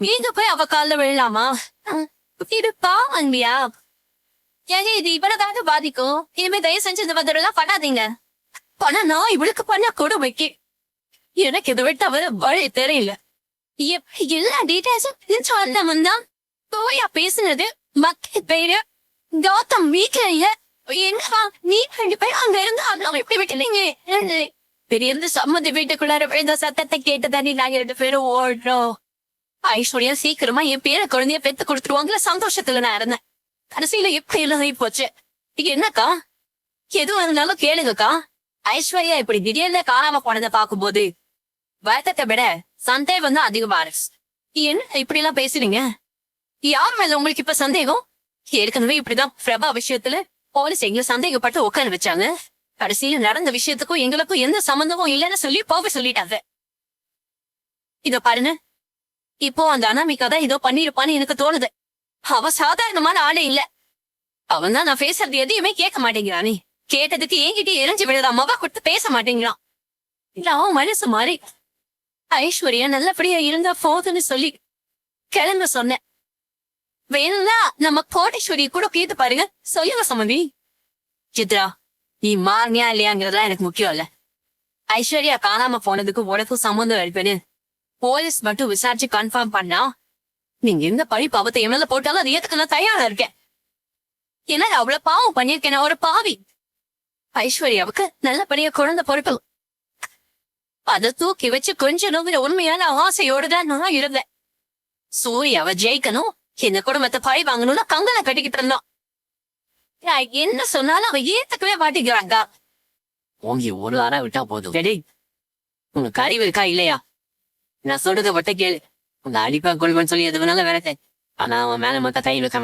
நீங்க போய் அவ கால்ல விழலாமா? இது பாவங்கயா. ஏங்க இது இவ்வளவுதாங்க பாதிக்கும். இனிமே தயவு செஞ்சு இந்த மாதிரிலாம் பண்ணாதீங்க. ஆனா நான் இவளுக்கு பண்ண கொடுமைக்கு எனக்கு இதை விட்டு அவ வழி தெரியல. எல்லா டீட்டெயில்ஸும் சொன்னவன் தான் போயா பேசுனது. மக்கள் பேரு கௌதம் வீட்டுல இல்ல. என்னவா நீ 2 பேரும் அங்க இருந்து அவங்க எப்படி விட்டுனீங்க? பெரிய இருந்து சம்மதி வீட்டுக்குள்ளார விழுந்த சத்தத்தை கேட்டுதானே நாங்க 2 பேரும் ஓடுறோம். ஐஸ்வர்யா சீக்கிரமா என் பேர குழந்தைய பெத்து கொடுத்துருவாங்களா சந்தோஷத்துல நான் இருந்தேன். கடைசியில எப்படி எல்லாம் போச்சு. என்னக்கா எது வந்தாலும் கேளுங்கக்கா. ஐஸ்வர்யா இப்படி திடீர்னு காணாம போனதை பாக்கும்போது வருத்தத்தை விட சந்தேகம் தான் அதிகமா இருக்கு. என்ன இப்படி எல்லாம் பேசுறீங்க? யார் மேல உங்களுக்கு இப்ப சந்தேகம்? ஏற்கனவே இப்படிதான் பிரபா விஷயத்துல போலீஸ் எங்களை சந்தேகப்பட்டு உட்கார வச்சாங்க. கடைசியில நடந்த விஷயத்துக்கும் எங்களுக்கும் எந்த சம்பந்தமும் இல்லைன்னு சொல்லி போக சொல்லிட்டாங்க. இதோ பாருங்க, இப்போ அந்த அனாமிகா தான் ஏதோ பண்ணிருப்பான்னு எனக்கு தோணுது. அவ சாதாரணமான ஆளே இல்ல. அவன் தான் நான் பேசுறது எதையுமே கேட்க மாட்டேங்கிறானே. கேட்டதுக்கு என்கிட்ட எரிஞ்சு விழுதான் மொக கொடுத்து பேச மாட்டேங்கிறான். இல்ல அவன் மனசு மாறி ஐஸ்வர்யா நல்லபடியா இருந்தா போதுன்னு சொல்லி கிளம்ப சொன்னேன். வேணும்னா நம்ம கோட்டேஸ்வரி கூட கேட்டு பாருங்க. சொல்லுங்க சம்மதி. சித்ரா, நீ மாறினியா இல்லையாங்கிறதுலாம் எனக்கு முக்கியம் இல்ல. ஐஸ்வர்யா காணாம போனதுக்கு உனக்கும் சம்மந்தம் இருப்பேன்னு போலீஸ் மட்டும் விசாரிச்சு கன்ஃபார்ம் பண்ணா நீங்க எந்த பழி பாவத்தை எம்எல்ஏ போட்டாலும் அது ஏத்துக்க நான் தயாரா இருக்கேன். ஏன்னா அவ்வளவு பாவம் பண்ணிருக்கேன். ஒரு பாவி. ஐஸ்வர்யாவுக்கு நல்லபடியா குழந்தை பொறுப்பு. அதை தூக்கி வச்சு கொஞ்சம் உண்மையான ஆசையோடு தான் நான் இருந்தேன். சூர்யாவை ஜெயிக்கணும், இந்த குடும்பத்தை பழி வாங்கணும்னு கங்கனை கட்டிக்கிட்டு இருந்தோம். நான் என்ன சொன்னாலும் அவ ஏத்துக்கவே மாட்டேங்கிறாங்க. உங்க ஒரு வாரம் விட்டா போதும். உனக்கு அறிவு இருக்கா இல்லையா? நான் சொல்றத பட்ட கேளு. உங்க அடிப்பா கொள்வன்னு சொல்லி எது வேணாலும் வேற. ஆனா அவன் மேல மொத்த கை வைக்காம